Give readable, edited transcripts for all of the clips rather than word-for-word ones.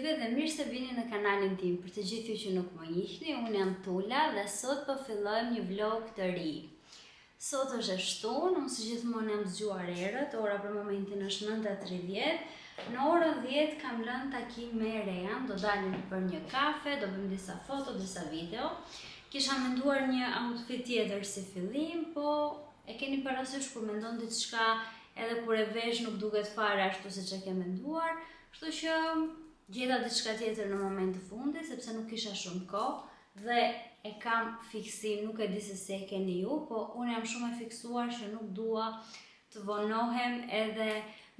gjithëve dhe mirë se vini në kanalin tim. Për të gjithë ju që nuk më njihni, unë jam Tula dhe sot po fillojmë një vlog të ri. Sot është e shtunë, unë si gjithmonë jam zgjuar erët, ora për momentin është 9:30. Në orën 10 kam lënë takim me Rean, do dalim për një kafe, do bëjmë disa foto, disa video. Kisha menduar një outfit tjetër si fillim, po e keni parasysh kur mendon diçka edhe kur e vesh nuk duket fare ashtu siç e ke menduar. Kështu që gjeta diçka tjetër në moment të fundit, sepse nuk kisha shumë kohë dhe e kam fiksim, nuk e di se si e keni ju, po unë jam shumë e fiksuar që nuk dua të vonohem, edhe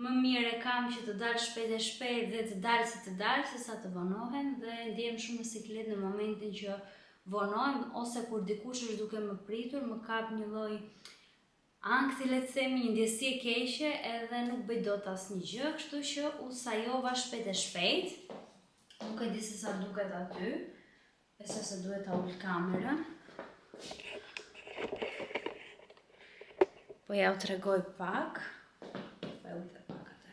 më mirë e kam që të dalë shpejt e shpejt dhe të dalë si të dalë, se sa të vonohem, dhe ndjem shumë në siklet në momentin që vonohem, ose kur dikush është duke më pritur, më kap një lloj ankthi, le të themi, një ndjesi e keqe, edhe nuk bëj dot asnjë gjë, kështu që u sajova shpejt e shpejt. Nuk e di se sa duket aty, besoj se duhet ta ul kamerën. Po ja u tregoj pak. Po ja u the pak atë.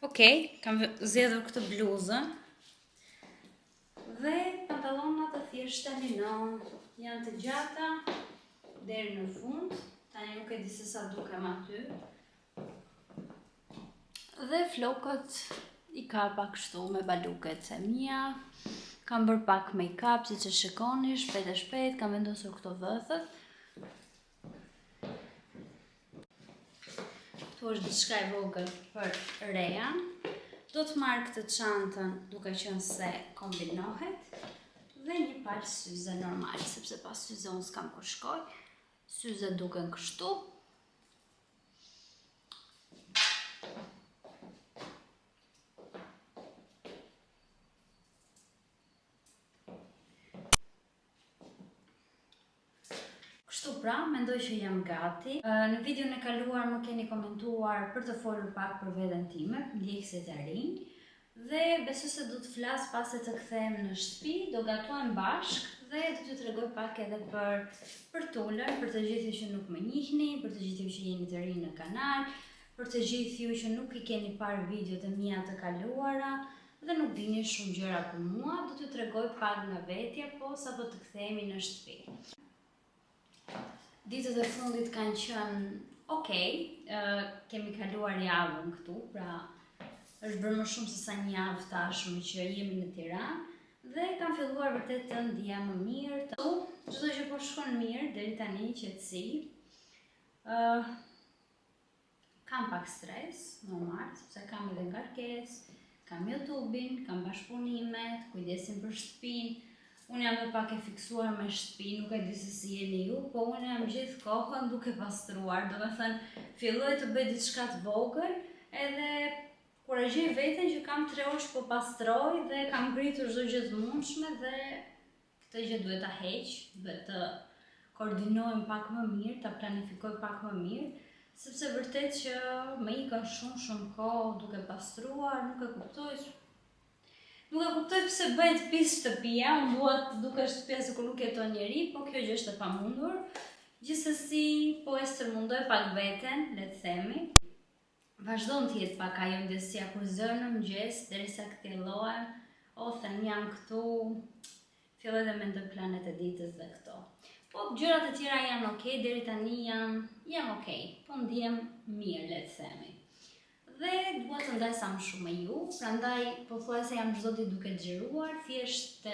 Okej, kam zgjedhur këtë bluzën dhe pantallona të thjeshta linon. Janë të gjata deri në fund, tani nuk e di se sa dukem aty. Dhe flokët i ka pak kështu me baluket e mia. Kam bërë pak make-up, siç e shikoni, shpejt e shpejt, kam vendosur këto vëthët. Këtu është diçka e vogël për Rean. Do të marr këtë çantën duke qenë se kombinohet. Dhe një palë syze normal, sepse pas syze unë s'kam kur shkoj. Syze duken kështu. Kështu pra, mendoj që jam gati. Në videon e kaluar më keni komentuar për të folur pak për veten time, ndjekësit e rinj. Dhe besoj se do të flas pas se të kthehem në shtëpi, do gatuajmë bashkë dhe do t'ju tregoj pak edhe për Tulën, për të gjithë ju që nuk më njihni, për të gjithë ju që jeni të rinj në kanal, për të gjithë ju që nuk i keni parë videot e mia të kaluara dhe nuk dini shumë gjëra për mua, do t'ju tregoj pak nga vetja, po sapo të kthehemi në shtëpi. Ditët e fundit kanë qenë okay, kemi kaluar javën këtu, pra është bërë më shumë se sa një javë tashmë që jemi në Tiranë dhe kam filluar vërtet të ndihem më mirë. Çdo gjë po shkon mirë deri tani, qetësi. Kam pak stres, normal, sepse kam edhe ngarkesë, kam YouTube-in, kam bashkëpunimet, kujdesim për shtëpinë. Unë jam edhe pak e fiksuar me shtëpinë, nuk e di se si jeni ju, po unë jam gjithë kohën duke pastruar, domethënë filloj të bëj diçka të vogël, edhe kur e gjej veten që kam 3 orë që po pastroj dhe kam ngritur çdo gjë të mundshme, dhe këtë gjë duhet ta heq, duhet të koordinohem pak më mirë, ta planifikoj pak më mirë, sepse vërtet që më ikën shumë kohë duke pastruar, nuk e kuptoj pse bëhet pis shtëpia, unë dua të duket shtëpia sikur nuk jeton njeri, po kjo gjë është e pamundur. Gjithsesi, po e stërmundoj pak veten, le të themi. Vazhdon të jetë pak ajo ndjesia kur zë në mëngjes, derisa kthjellohem, them jam këtu, filloj dhe mendoj planet e ditës dhe këto. Po gjërat e tjera janë okay, deri tani jam okay, po ndjem mirë, le të themi. Dhe dua të ndaj sa më shumë me ju, prandaj pothuajse jam çdo ditë duke xhiruar, thjesht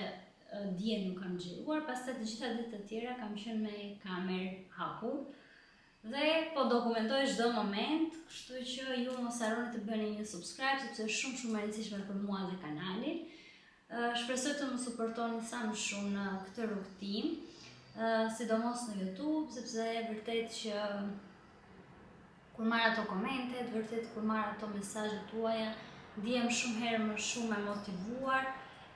dje nuk kam xhiruar, pastaj të gjitha ditët e tjera kam qenë me kamerë hapur. Dhe po dokumentoj çdo moment, kështu që ju mos harroni të bëni një subscribe, sepse është shumë e rëndësishme për mua dhe kanalin. Shpresoj të më suportoni sa më shumë në këtë rrugë tim, sidomos në YouTube, sepse vërtet që kur marr ato komentet, vërtet kur marr ato mesazhet tuaja, ndihem shumë herë më shumë e motivuar,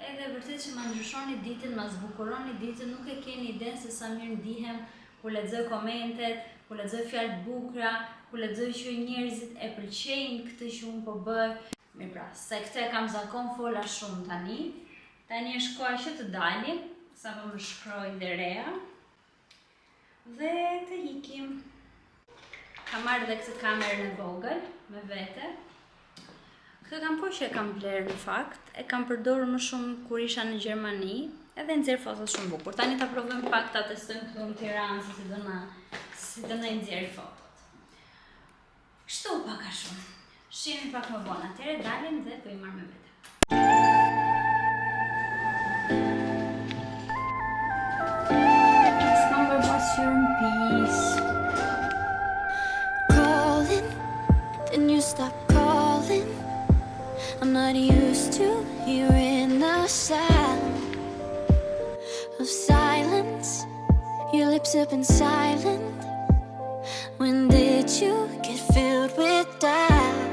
edhe vërtet që ma ndryshoni ditën, ma zbukuroni ditën, nuk e keni idenë se sa mirë ndihem kur lexoj komentet, kur lexoj fjalë të bukura, kur lexoj që njerëzit e pëlqejnë këtë që unë po bëj. Mirë pra, se këtë e kam zakon fola shumë tani. Tani është koha që të dalim, sapo më shkroi dhe Rea. Dhe të ikim. Kam marrë dhe këtë kamerën e vogël me vete. Këtë kampuar që e kam bler në fakt, e kam përdorur më shumë kur isha në Gjermani, edhe nxjerr fotot shumë bukur. Tani ta provojmë pak ta testojmë këtu në Tiranë si do na nxjerr fotot. Kështu pak a shumë. Shihemi pak më vonë. Atëherë dalim dhe po I marr me vete. Number was your peace. Calling, then you stop calling. I'm not used to hearing the sound of silence. Your lips have been silent. When did you get filled with doubt?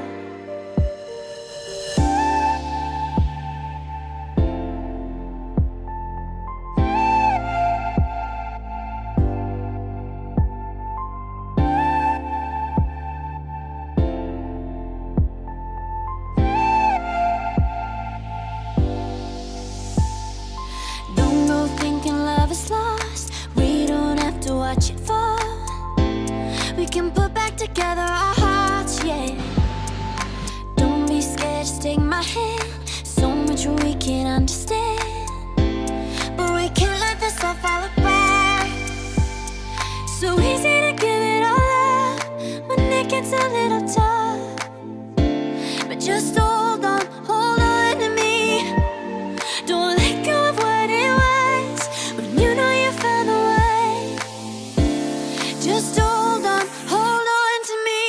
Don't go thinking love is lost. We don't have to watch it fall. We can put back together our hearts, yeah. Don't be scared, just take my hand. So much we can't understand, but we can't let this all fall apart. So easy to give it all up when it gets a little tough. But just hold on to me. Don't let go of what it was when you know you found a way. Just hold on to me.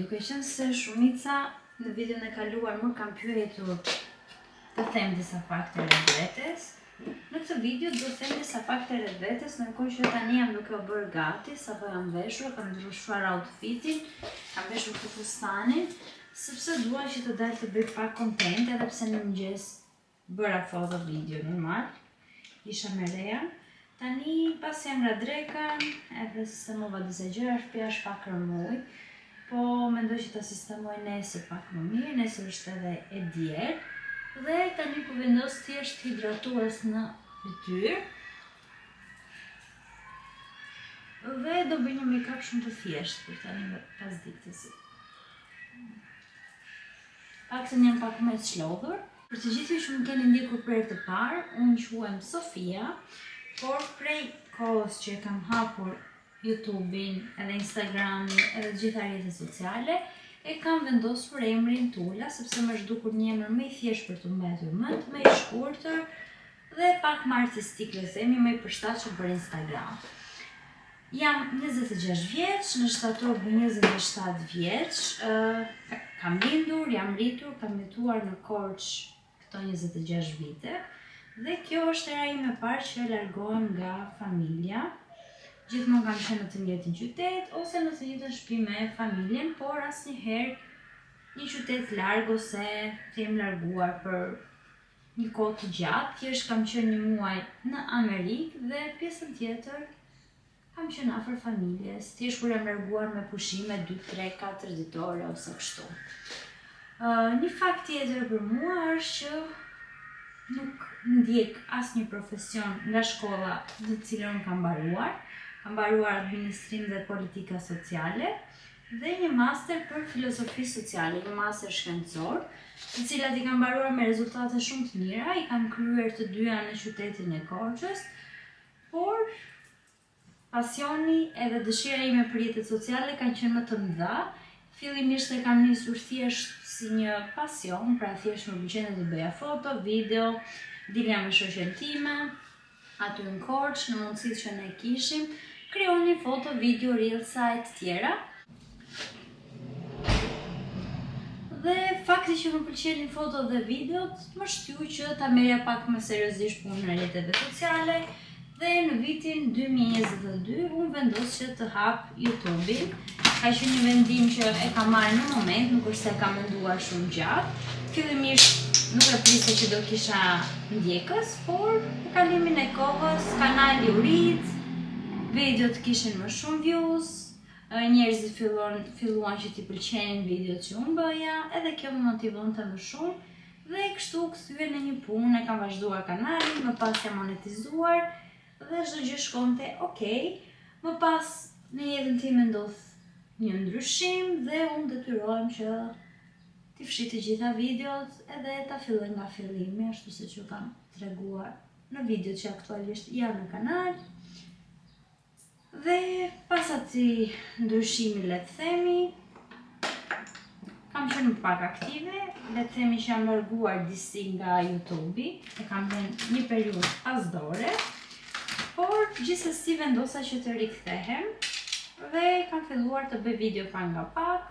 Duke qenë se shumica në videon e kaluar më kam pyetur të them disa fakte rreth vetes. Në këtë video do të them disa fakte rreth vetes, ndërkohë që tani jam duke u bërë gati, sapo jam veshur, kam ndryshuar outfitin, kam veshur këtë fustanin, sepse dua që të dalë të bëj pak content, edhe pse në mëngjes bëra foto video normal. Isha me Rea. Tani pas jam nga drekën, edhe sistemova disa gjëra, shtëpia është pak rëmuj. Po mendoj që ta sistemoj nesër pak më mirë, nesër është edhe e diel. Dhe tani po vendos thjesht hidratues në fytyrë. Dhe do bëj një make-up shumë të thjeshtë për tani pas ditës. Paktën jam pak më të çlodhur. Për të gjithë që më keni ndjekur për herë të parë, unë quhem Sofia, por prej kohës që e kam hapur YouTube-in, edhe Instagram-in, edhe gjitha rrjetet sociale, e kam vendosur emrin Tula, sepse më është dukur një emër më I thjeshtë për të mbetur mend, më I shkurtër dhe pak më artistik, le themi, më I përshtatshëm për Instagram. Jam 26 vjeç, në shtator bëj 27 vjeç, kam lindur, jam rritur, kam jetuar në Korçë këto 26 vite, dhe kjo është era ime e parë që largohem nga familja. Gjithmonë kam qenë në të njëjtin qytet ose në të njëjtën shtëpi me familjen, por asnjëherë një qytet larg ose të jem larguar për një kohë të gjatë. Thjesht kam qenë një muaj në Amerikë dhe pjesën tjetër kam qenë afër familjes, thjesht kur jam larguar me pushime 2, 3, 4 ditore ose kështu. Një fakt tjetër për mua është që nuk ndjek asnjë profesion nga shkolla të cilën unë kam mbaruar. Kam mbaruar administrim dhe politika sociale dhe një master për filozofi sociale, një master shkencor, të cilat i kam mbaruar me rezultate shumë të mira, i kam kryer të dyja në qytetin e Korçës, por pasioni edhe dëshira ime për jetët sociale kanë qenë më të mëdha. Fillimisht e kam nisur thjesht si një pasion, pra thjesht më pëlqente të bëja foto, video, dilja me shoqen time, aty në Korçë, në mundësitë që ne kishim, krijonin foto, video, reelsa e të tjera. Dhe fakti që më pëlqenin foto dhe videot më shtyu që ta merrja pak më seriozisht punën e rrjeteve sociale dhe në vitin 2022 unë vendos që të hap YouTube-in. Ka qenë një vendim që e kam marrë në moment, nuk është se kam menduar shumë gjatë. Fillimisht nuk e prisja që do kisha ndjekës, por në kalimin e kohës kanali u rit, videot kishin më shumë views, njerëzit filluan që t'i pëlqejnë videot që unë bëja, edhe kjo më motivonte më shumë dhe kështu kthye në një punë, e kam vazhduar kanalin, më pas jam monetizuar dhe çdo gjë shkonte okay. Më pas në jetën time ndodh një ndryshim dhe unë detyrohem që t'i fshi të gjitha videot edhe ta filloj nga fillimi, ashtu siç ju kam treguar në videot që aktualisht janë në kanal. Dhe pas atij ndryshimi, le të themi, kam qenë pak aktive, le të themi që jam larguar disi nga YouTube-i, e kam dhënë një periudhë pasdore, por gjithsesi vendosa që të rikthehem dhe kam filluar të bëj video pa nga pak.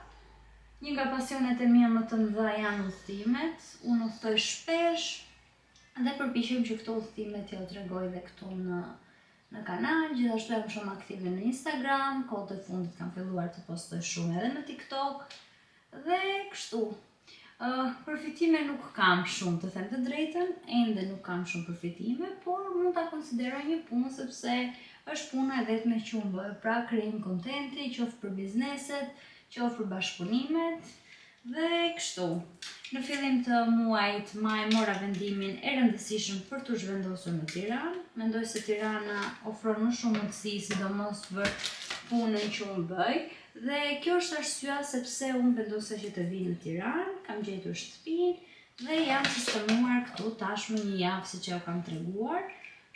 Një nga pasionet e mia më të mëdha janë udhëtimet, unë udhtoj shpesh dhe përpiqem që këto udhëtimet t'ja tregoj dhe këtu në kanal, gjithashtu jam shumë aktive në Instagram, kohët e fundit kam filluar të postoj shumë edhe në TikTok dhe kështu. Përfitime nuk kam shumë, të them të drejtën, ende nuk kam shumë përfitime, por mund ta konsideroj një punë sepse është puna e vetme që unë bëj, pra krijim kontenti, qoftë për bizneset, qoftë për bashkëpunimet dhe kështu. Në fillim të muajit maj mora vendimin e rëndësishëm për t'u zhvendosur në Tiranë. Mendoj se Tirana ofron më shumë mundësi, sidomos për punën që unë bëj, dhe kjo është arsyeja sepse unë vendosa që të vi në Tiranë, kam gjetur shtëpinë dhe jam sistemuar këtu tashmë një javë siç ja kam treguar.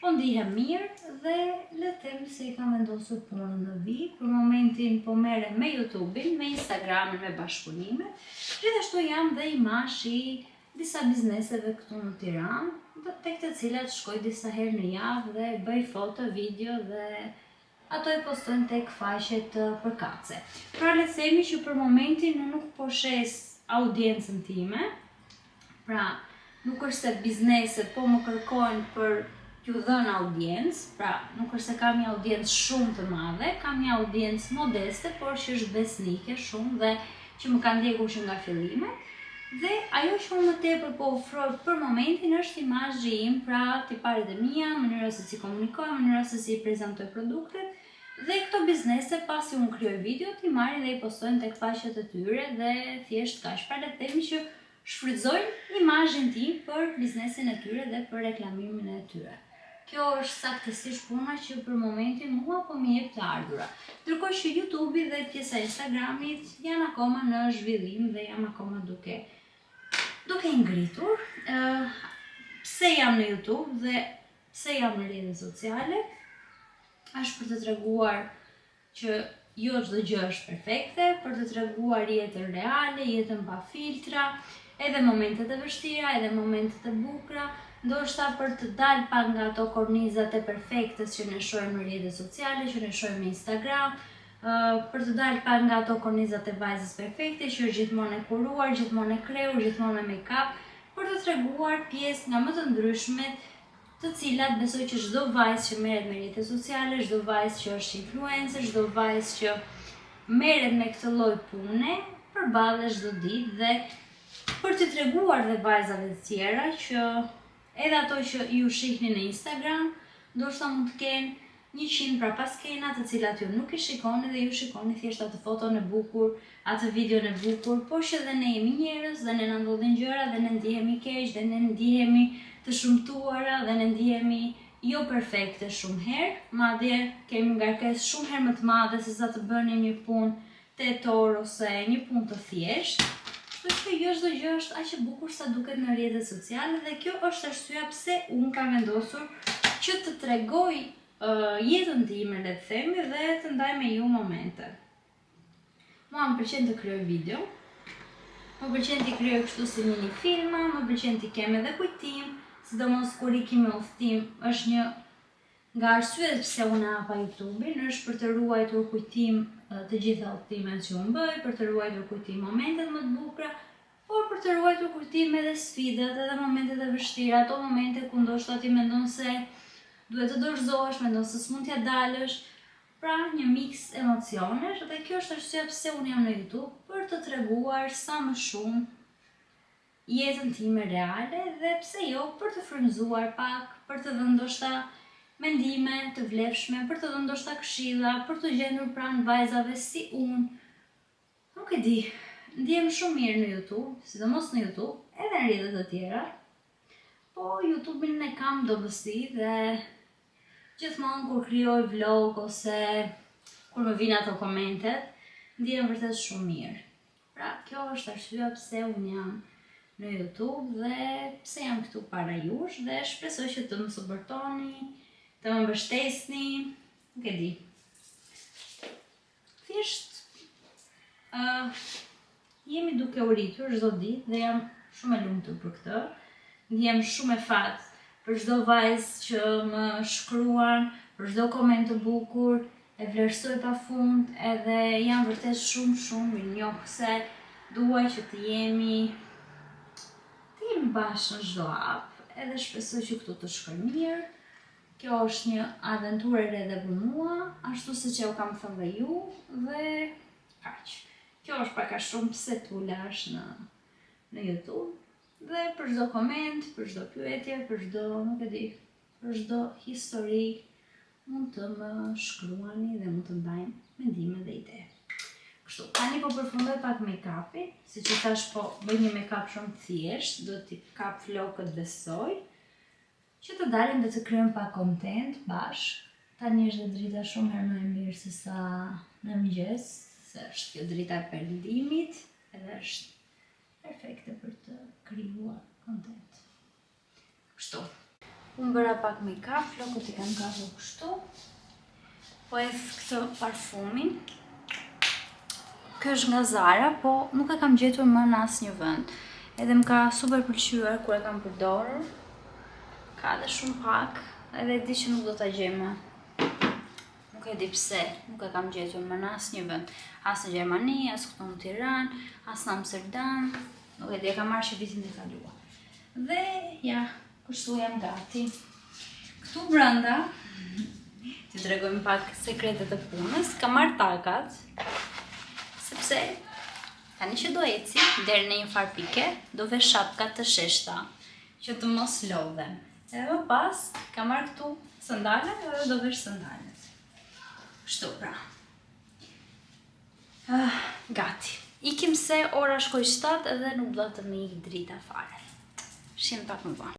Po ndihem mirë dhe le të them se i kam vendosur punën në vit. Për momentin po merrem me YouTube-in, me Instagramin, me bashkëpunimet. Gjithashtu jam dhe imazh i disa bizneseve këtu në Tiranë, tek të cilat shkoj disa herë në javë dhe bëj foto, video dhe ato e postojnë tek faqet përkatëse. Pra le të themi që për momentin unë nuk po shes audiencën time. Pra nuk është se bizneset po më kërkojnë për t'ju dhënë audiencë, pra nuk është se kam një audiencë shumë të madhe, kam një audiencë modeste, por që është besnike shumë dhe që më kanë ndjekur që nga fillimet. Dhe ajo që unë më tepër po ofroj për momentin është imazhi im, pra tiparet e mia, mënyra se si komunikoj, mënyra se si prezantoj produktet. Dhe këto biznese pasi unë krijoj video, ti marrin dhe i postojnë tek faqet e tyre dhe thjesht kaq. Pra le të themi që shfrytëzojnë imazhin tim për biznesin e tyre dhe për reklamimin e tyre. Kjo është saktësisht puna që për momentin mua po më jep të ardhura. Ndërkohë që YouTube-i dhe pjesa e Instagramit janë akoma në zhvillim dhe jam akoma duke ngritur. Pse jam në YouTube dhe pse jam në rrjetet sociale? Është për të treguar që jo çdo gjë është perfekte, për të treguar jetën reale, jetën pa filtra, edhe momentet e vështira, edhe momentet e bukura, ndoshta për të dalë pak nga ato kornizat e perfektes që ne shohim në rrjetet sociale, që ne shohim në Instagram, për të dalë pak nga ato kornizat e vajzës perfekte që është gjithmonë e kuruar, gjithmonë e krehur, gjithmonë me make-up, për të treguar pjesë nga më të ndryshmet, të cilat besoj që çdo vajzë që merret me rrjetet sociale, çdo vajzë që është influencer, çdo vajzë që merret me këtë lloj pune, përballet çdo ditë dhe për të treguar dhe vajzave të tjera që edhe ato që ju shihni në Instagram, ndoshta mund të kenë 100 pra pas skena të cilat ju nuk i shikoni dhe ju shikoni thjesht atë foton e bukur, atë videon e bukur, por që dhe ne jemi njerëz dhe ne na ndodhin gjëra dhe ne ndihemi keq dhe ne ndihemi të shumtuara dhe ne ndihemi jo perfekte shumë herë, madje kemi ngarkesë shumë herë më të madhe se sa të bëni një punë tetor ose një punë të thjeshtë. Kështu që jo çdo gjë është aq e bukur sa duket në rrjetet sociale dhe kjo është arsyeja pse unë kam vendosur që të tregoj jetën time, le të themi, dhe të ndaj me ju momente. Mua më pëlqen të krijoj video, më pëlqen të krijoj kështu si mini filma, më pëlqen të kem edhe kujtim, sidomos kur ikim me udhtim, është një nga arsyet pse unë hapa YouTube-in, është për të ruajtur kujtim të gjitha udhtimet që unë bëj, për të ruajtur kujtim momentet më të bukura, por për të ruajtur kujtim edhe sfidat, edhe momentet e vështira, ato momente ku ndoshta ti mendon se duhet të dorëzohesh, mendon se s'mund t'ja dalësh, pra një mix emocionesh, dhe kjo është arsyeja pse unë jam në YouTube, për të treguar sa më shumë jetën time reale dhe pse jo për të frymëzuar pak, për të dhënë ndoshta mendime të vlefshme, për të dhënë ndoshta këshilla, për të gjendur pranë vajzave si unë. Nuk e di, ndihem shumë mirë në YouTube, sidomos në YouTube, edhe në rrjetet të tjera, po YouTube-in e kam dobësi dhe gjithmonë kur krijoj vlog ose kur më vinë ato komentet, ndihem vërtet shumë mirë. Pra, kjo është arsyeja pse unë jam në YouTube dhe pse jam këtu para jush dhe shpresoj që të më suportoni, të më mbështesni, nuk e di. Thjesht jemi duke u rritur çdo ditë dhe jam shumë e lumtur për këtë. Ndihem shumë e fat për çdo vajzë që më shkruan, për çdo koment të bukur, e vlerësoj pafund edhe jam vërtet shumë mirënjohëse. Duaj që të jemi bashkë në çdo hap, edhe shpresoj që këtu të shkoj mirë. Kjo është një aventurë e re edhe për mua, ashtu siç e u kam thënë dhe ju, dhe kaq. Kjo është pak a shumë pse t'ulash në YouTube, dhe për çdo koment, për çdo pyetje, për çdo, nuk e di, për çdo histori, mund të më shkruani dhe mund të ndajmë mendime dhe ide. Kështu, tani po përfundoj pak make-upin, si që tash po bëj një make-up shumë thjesht, do t'i kap flokët besoj, që të dalim dhe të kryojmë pak content bashkë. Tani është dhe drita shumë herë më e mirë se sa në mëngjes, se është kjo drita e perëndimit, edhe është perfekte për të krijuar content. Kështu, unë bëra pak make-up, flokët i kam kapur kështu, po edh këtë parfumin. Kjo është nga Zara, po nuk e kam gjetur më në asnjë vend. Edhe më ka super pëlqyer kur e kam përdorur. Ka dhe shumë pak, edhe di që nuk do ta gjej më. Nuk e di pse, nuk e kam gjetur më në asnjë vend. As në Gjermani, as këtu në Tiranë, as në Amsterdam. Nuk e di, e kam marrë që vitin e kaluar. Dhe ja, kështu jam gati. Këtu brenda, t'ju tregojmë pak sekretet e punës, kam marrë takat. Sepse, tani që do eci, deri në një farë pike, do vesh shapka të sheshta, që të mos lodhem. Edhe më pas, kam marrë këtu sandale dhe do vesh sandalet. Kështu pra. Gati. Ikim se ora shkoj 7 edhe nuk do të më ik drita fare. Shim pak më vonë.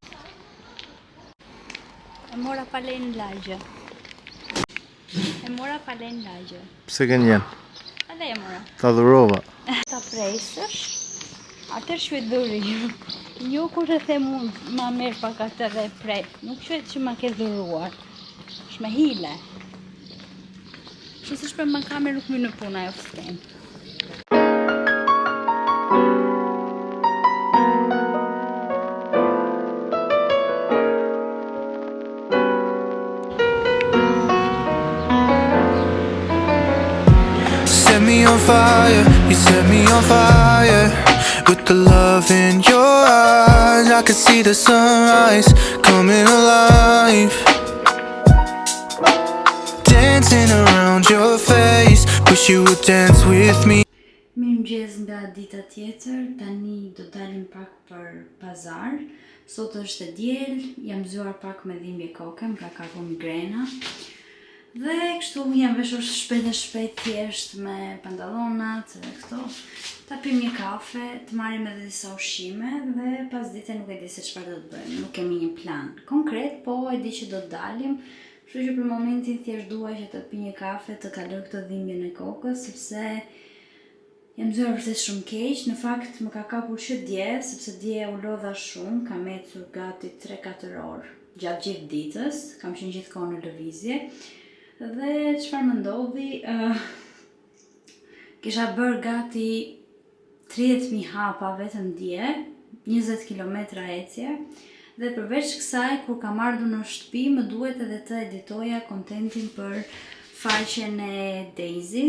E mora palen lagje. Pse ke njen? Edhe e mora. Ta dhurova. Ta presësh, atër shkoj dhurim. Jo kur e the mund, ma merë pak atë dhe prej. Nuk shkoj që ma ke dhuruar. Shme hile. Që se shpër ma kamer nuk më në puna e ofstem. You set me on fire with the love in your eyes. I can see the sunrise coming alive, dancing around your face. Wish you would dance with me. Mirëmëngjes nga dita tjetër, tani do dalim pak për pazar. Sot është e diel, jam zgjuar pak me dhimbje koke, më ka kapur migrena. Dhe kështu jam veshur shpejt thjesht me pantallonat dhe këto. Ta pim një kafe, të marrim edhe disa ushqime dhe pas dite nuk e di se çfarë do të bëjmë. Nuk kemi një plan konkret, po e di që do të dalim. Kështu që për momentin thjesht dua që të pi një kafe, të kaloj këtë dhimbjen e kokës, sepse jam zgjuar vërtet shumë keq. Në fakt më ka kapur që dje, sepse dje u lodha shumë, kam ecur gati 3-4 orë gjatë gjithë ditës, kam qenë gjithkohë në lëvizje. Dhe çfarë më ndodhi, kisha bërë gati 30.000 hapa vetëm dje, 20 km ecje, dhe përveç kësaj, kur kam ardhur në shtëpi, më duhet edhe të editoja kontentin për faqen e Daisy,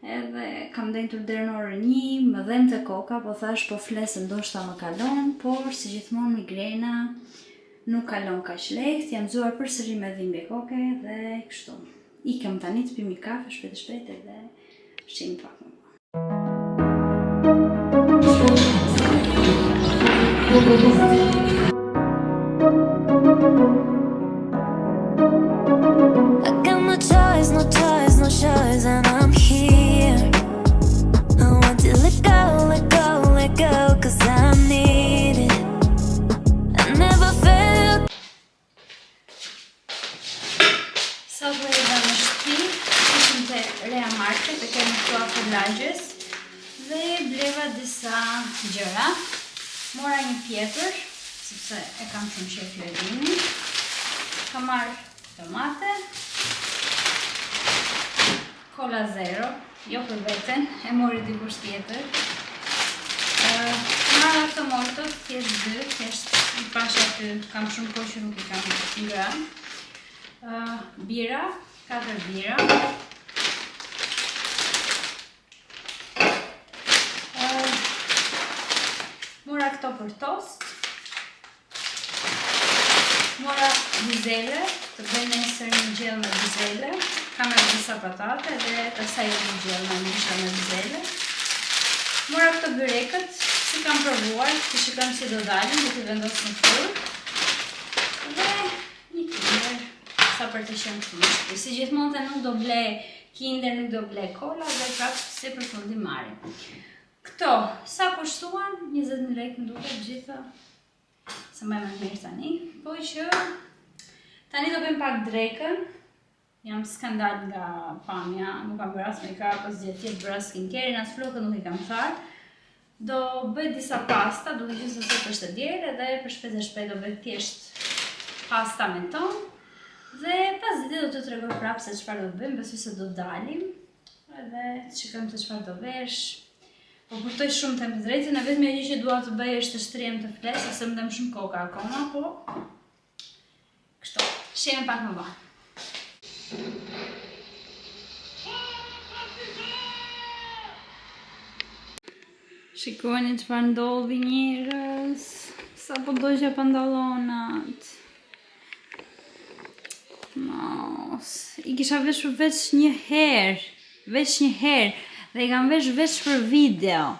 edhe kam dendur deri në orën 1, më dhem të koka, po thash po flesë ndoshta më kalon, por si gjithmonë migrena nuk kalon kaq lehtë, jam zgjuar përsëri me dhimbje koke dhe kështu. Ikëm tani të pim një kafe shpejt edhe shihim pak më vonë. I got no choice, and I'm here. I want to let go, 'cause I need it. I never felt. Sot me edhe në shtëpi, ishim të Rea Market, të kemi këtu afër lagjes, dhe bleva disa gjëra. Mora një pjetër, sepse e kam shumë qef ju e dini. Kam marrë tomate, Cola Zero, jo për veten, e mori dikush tjetër. Marrë ato moltot, thjesht 2, thjesht i pasha aty, kam shumë kohë që nuk i kam ngrënë. Bira, 4 bira. Mora këto për tost. Mora bizele, të bëj nesër një gjell me bizele. Kam edhe disa patate dhe pastaj një gjell me misha me bizele. Mora këto byrekët, si kam provuar, të shikojmë si do dalin, do t'i vendos në furrë. Dhe një Kinder, sa për të qenë këtu në shtëpi. Si gjithmonë dhe nuk do ble Kinder, nuk do ble Cola dhe prapë si për fundim marrim. Këto, sa kushtuan? 20.000 lekë më duket gjitha. Se më e mirë tani. Po që tani do bëjmë pak drekën. Jam skandal nga pamja, nuk kam bërë as make-up, as gjë tjetër, bërë as skincare, as flokët nuk i kam tharë. Do bëj disa pasta, duke qenë se sot është e diel, edhe për shpejt do bëj thjesht pasta me ton. Dhe pas dite do të tregoj prapë se çfarë do bëjmë, besoj se do dalim. Edhe shikojmë se çfarë do vesh. Po kuptoj shumë të më drejtën, e vetëm gjë që dua të bëj është të shtrihem të fles, se më dëm shumë koka akoma, po kështu. Shihemi pak më vonë. Shikoni çfarë ndodhi njerëz. Sa po doja pantallonat. Mos, i kisha veshur veç një herë, dhe i kam vesh për video.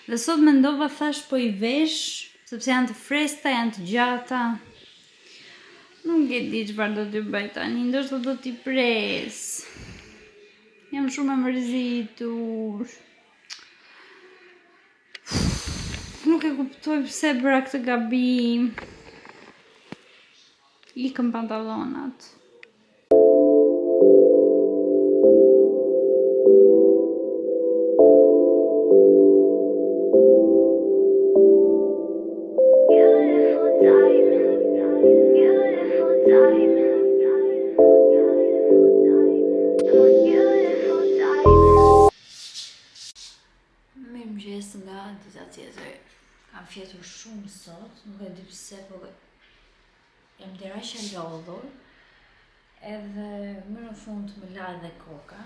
Dhe sot mendova thash po i vesh, sepse janë të freskëta, janë të gjata. Nuk e di çfarë do t'i bëj tani, ndoshta do t'i pres. Jam shumë e mërzitur. Nuk e kuptoj pse bëra këtë gabim. Ikëm pantallonat. Nga dita tjetër, kam fjetur shumë sot, nuk e di pse, po jam dera që lodhur, edhe më në fund më la edhe koka,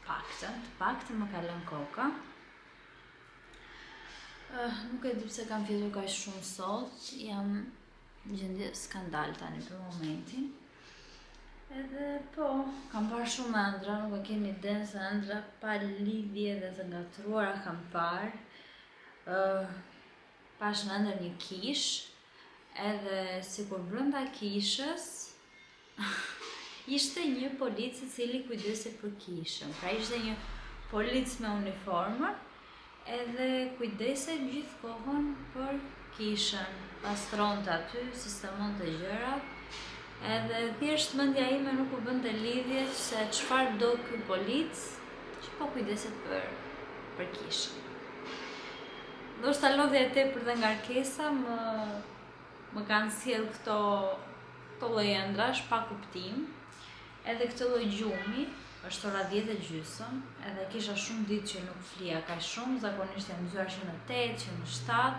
të paktën më kalon koka. Nuk e di pse kam fjetur kaq shumë sot, jam në gjendje skandal tani për momentin. Edhe po, kam parë shumë ëndra, nuk e keni iden se ëndra pa lidhje dhe të ngatruara kam parë. Pash në ëndër një kish, edhe sikur brenda kishës ishte një polic I cili kujdese për kishën. Pra ishte një polic me uniformër, edhe kujdese gjithë kohën për kishën. Pastronte aty, sistemon të gjërat, edhe thjesht mendja ime nuk u bënte lidhje se çfarë do ky polic që po kujdeset për kishën. Ndoshta lodhja e tepërt dhe ngarkesa më kanë sjell këto lloj ëndrash pa kuptim, edhe këtë lloj gjumi, është ora 10:30, edhe kisha shumë ditë që nuk flija kaq shumë, zakonisht jam mësuar që në 8, që në 7,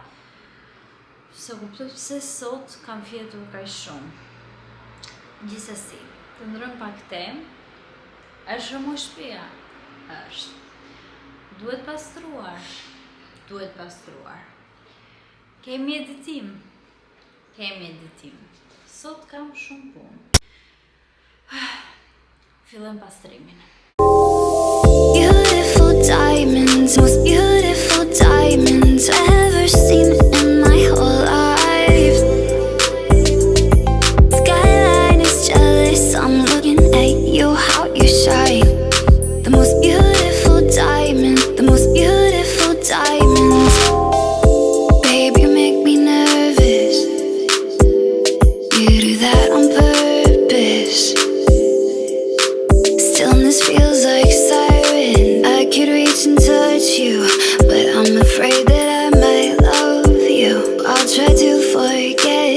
se kuptoj pse sot kam fjetur kaq shumë. Gjithsesi, të ndrojmë pak temë, është rëmuj shtëpia? Është. Duhet pastruar. Kemi editim. Sot kam shumë punë. Fillojmë pastrimin. Beautiful diamonds, most beautiful diamonds I've ever seen in my whole life. Skyline is jealous, I'm looking at you, how you shine. The most beautiful diamond, the most beautiful diamonds. Babe, you make me nervous. You do that on purpose. Stillness feels like siren. I could reach and touch you, but I'm afraid that I might love you. I'll try to forget.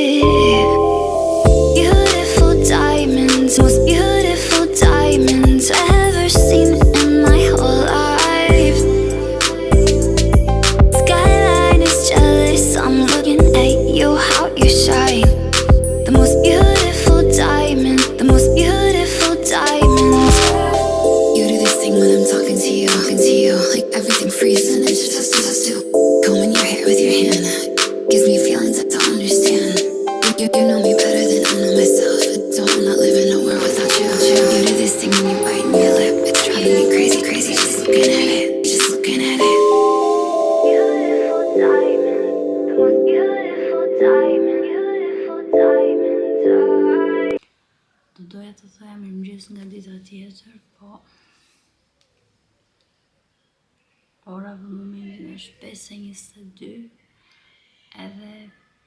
Beautiful diamonds, most beautiful diamonds I've ever seen in my whole life. Skyline is jealous, I'm looking at you, how you shine. The most beautiful diamond, the most beautiful diamonds. You do this thing when I'm talking to you, like everything freezes and it just has to combing your hair with your hand. Gives me feelings I don't understand. You know me better than I know myself. I don't wanna live in a world without you. You do this thing when you bite your lip. It's driving me crazy, just looking at it. Beautiful diamond, the most beautiful diamond, beautiful diamond. Do doja të thoja mirëmëngjes nga dita tjetër, po ora për momentin është 5:22, edhe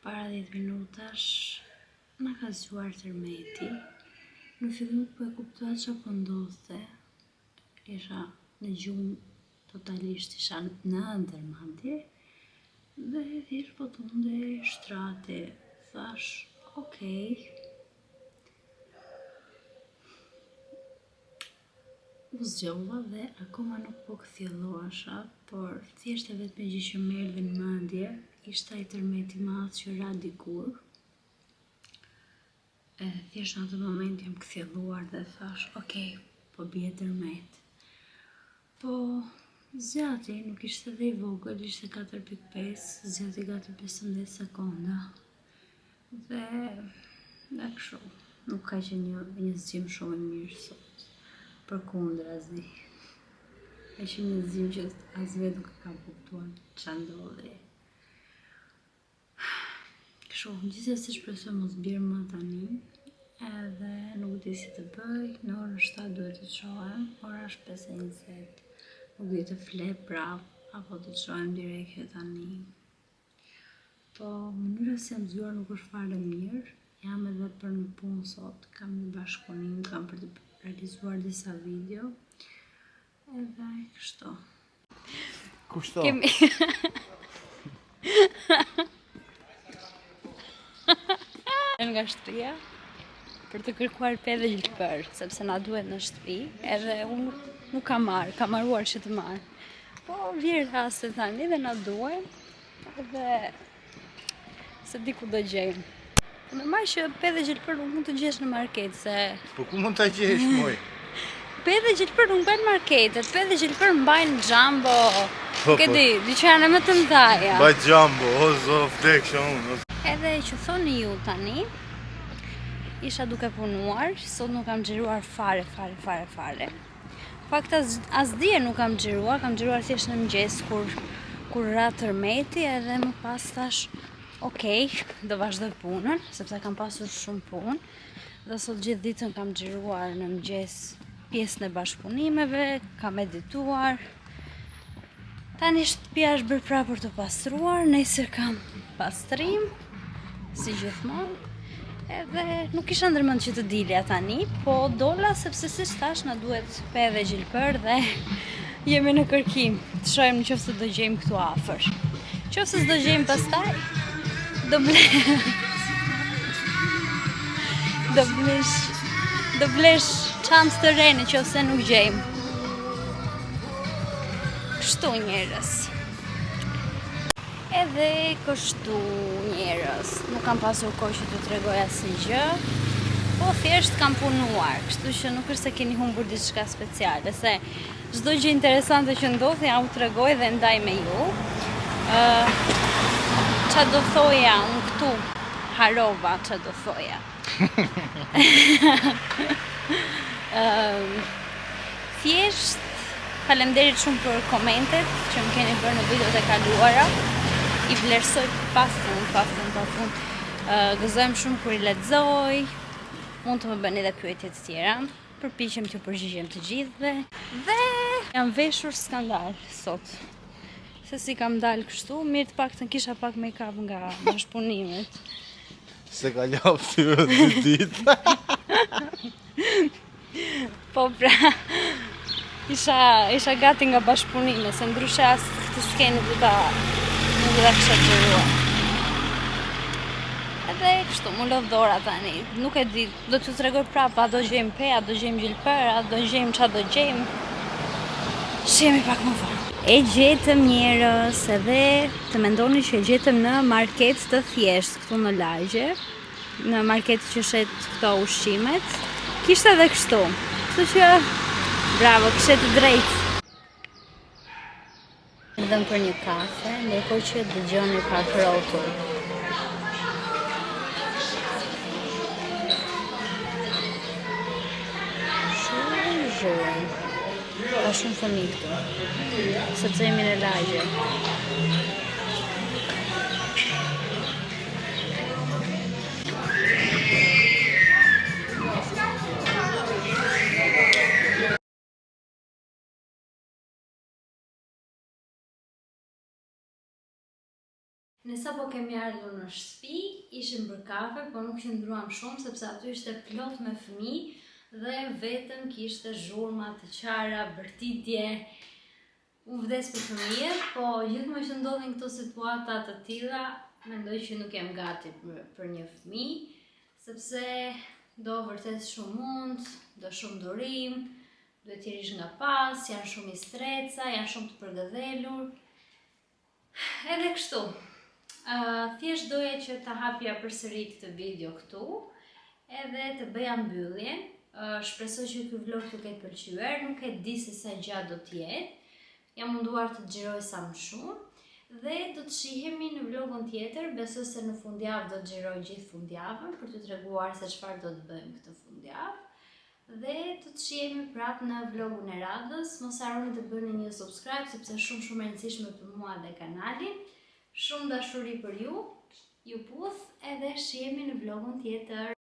para 10 minutash na ka zgjuar tërmeti. Në fillim po e kuptoja çfarë po ndodhte. Isha në gjumë totalisht, isha në ndërmendje dhe thjesht po tunde shtrati. Thash, okej. U zgjova dhe akoma nuk po kthjellohesha, por thjesht e vetme gjë që më erdhi në mendje ishte ai tërmeti I madh që ra dikur. Thjesht në atë moment jam kthjelluar dhe thash, okej, po bie tërmet. Po zgjati, nuk ishte dhe I vogël, ishte 4.5, zgjati gati 15 sekonda. Dhe kështu, nuk ka qenë një zgjim shumë I mirë sot. Përkundrazi. Është një zgjim që as vetë nuk e kam kuptuar çfarë ndodhi. Kështu, gjithsesi shpresoj mos bjerë më tani, edhe nuk di si të bëj, në orën 7 duhet të çohem, ora është 5:20. Nuk di të fle prap apo të çohem direkt tani. Po mënyra se jam zgjuar nuk është fare mirë. Jam edhe për në punë sot, kam një bashkëpunim, kam për të realizuar disa video, edhe kështu. Kushto? Nga shtëpia për të kërkuar pedhe gjilpër, sepse na duhet në shtëpi, edhe unë nuk kam marruar që të marr. Po vjen rasti tani dhe na duhen, edhe se di ku do gjejmë. Normal që pedhe gjilpër nuk mund të gjesh në market, se... Po ku mund të gjesh, moj? Pedhe gjilpër nuk bëjnë marketet, pedhe gjilpër mbajnë Jumbo, nuk e di, dyqane më të mëdhaja. Mbaj Jumbo, o zof, dekshë unë. Edhe që thoni ju tani, isha duke punuar, sot nuk kam xhiruar fare. Fakt as dje nuk kam xhiruar thjesht në mëngjes kur ra tërmeti, edhe më pas thash, okej, do vazhdoj punën, sepse kam pasur shumë punë, Dhe sot gjithë ditën kam xhiruar në mëngjes pjesën e bashkëpunimeve, kam edituar. Tani shtëpia është bërë pra për të pastruar, nesër kam pastrim, si gjithmonë. Edhe nuk isha ndërmend që të dilja tani, po dola sepse siç thash na duhet peve gjilpër dhe jemi në kërkim. Të shohim nëse do gjejmë këtu afër. Nëse s'do gjejmë pastaj, do blesh çantë të re nëse nuk gjejmë. Kështu njerëz. Edhe kështu njerëz. Nuk kam pasur kohë që t'ju tregoj asnjë, po thjesht kam punuar, kështu që nuk është se keni humbur diçka speciale, se çdo gjë interesante që ndodh ja u tregoj dhe ndaj me ju. Qa do thoja unë këtu? Harova, qa do thoja. Thjesht faleminderit shumë për komentet që më keni bërë në videot e kaluara. I vlerësoj pafund. Gëzojmë shumë kur i lexoj. Mund të më bëni edhe pyetje të tjera. Përpiqem t'ju përgjigjem të gjithëve. Dhe jam veshur skandal sot. Se si kam dalë kështu, mirë të paktën kisha pak make-up nga bashkëpunimet. Se ka ljap ty ditë. Po pra, isha gati nga bashkëpunime, se ndryshe as këtë skeni nuk do ta kisha xhiruar. Edhe kështu, mu lodh dora tani. Nuk e di, do t'ju tregoj prapë, a do gjejmë pe, a do gjejmë gjilpër, a do gjejmë qa do gjejmë. Shihemi pak më vonë. E gjetëm njerëz, edhe të mendoni që e gjetëm në market të thjesht këtu në lagje, në market që shet këto ushqimet. Kishte edhe kështu. Kështu që bravo, kishe të drejtë. Ndëm për një kafe, ndërkohë që dëgjoni pak rrotull. Shumë. Ka shumë fëmijë këtu, sepse jemi në lagje. Ne sapo kemi ardhur në shtëpi, ishim bërë kafe, po nuk qëndruam shumë sepse aty ishte plot me fëmijë dhe vetëm kishte zhurma të qara, bërtitje. Unë vdes për fëmijët, po gjithmonë që ndodhin këto situata të tilla, mendoj që nuk jam gati për një fëmijë, sepse do vërtet shumë mund, do shumë durim, duhet t'i rish nga pas, janë shumë i streca, janë shumë të përgëdhelur. Edhe kështu. Thjesht doja që ta hapja përsëri këtë video këtu, edhe të bëja mbylljen. Shpresoj që ky vlog t'ju ketë pëlqyer, nuk e di se sa gjatë do t'jetë. Jam munduar të xhiroj sa më shumë dhe do të shihemi në vlogun tjetër. Besoj se në fundjavë do të xhiroj gjithë fundjavën për t'ju treguar se çfarë do të bëjmë këtë fundjavë. Dhe do të shihemi prapë në vlogun e radhës. Mos harroni të bëni një subscribe sepse është shumë e rëndësishme për mua dhe kanalin. Shumë dashuri për ju puth edhe shihemi në vlogun tjetër.